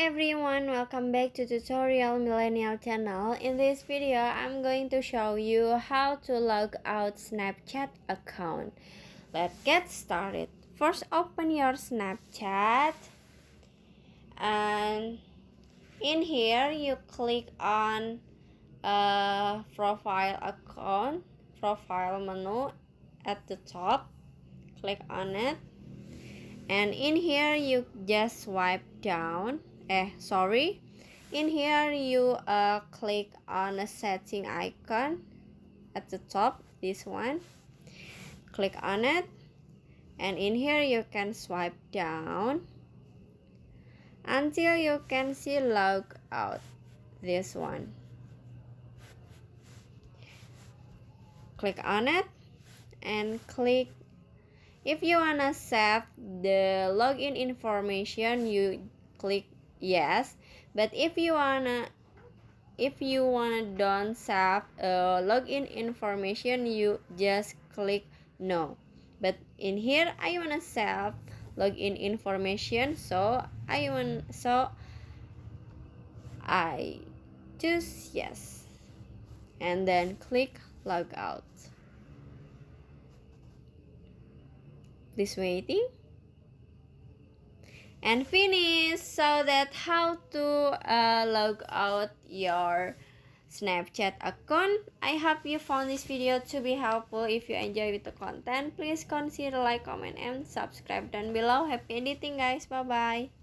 everyone, welcome back to Tutorial Millennial channel. In this video, I'm going to show you how to log out Snapchat account. Let's get started. First, open your Snapchat, and in here you click on profile menu at the top. Click on it. And in here you just swipe down. In here you click on the setting icon at the top, this one. Click on it, and in here you can swipe down until you can see log out, this one. Click on it and click. If you wanna save the login information, you click yes. But if you wanna don't save login information, you just click no. But in here I wanna save login information, so I choose yes, and then click log out. This waiting and finish. So that's how to log out your Snapchat account. I hope you found this video to be helpful. If you enjoy with the content, please consider like, comment, and subscribe down below. Happy editing, guys. Bye bye.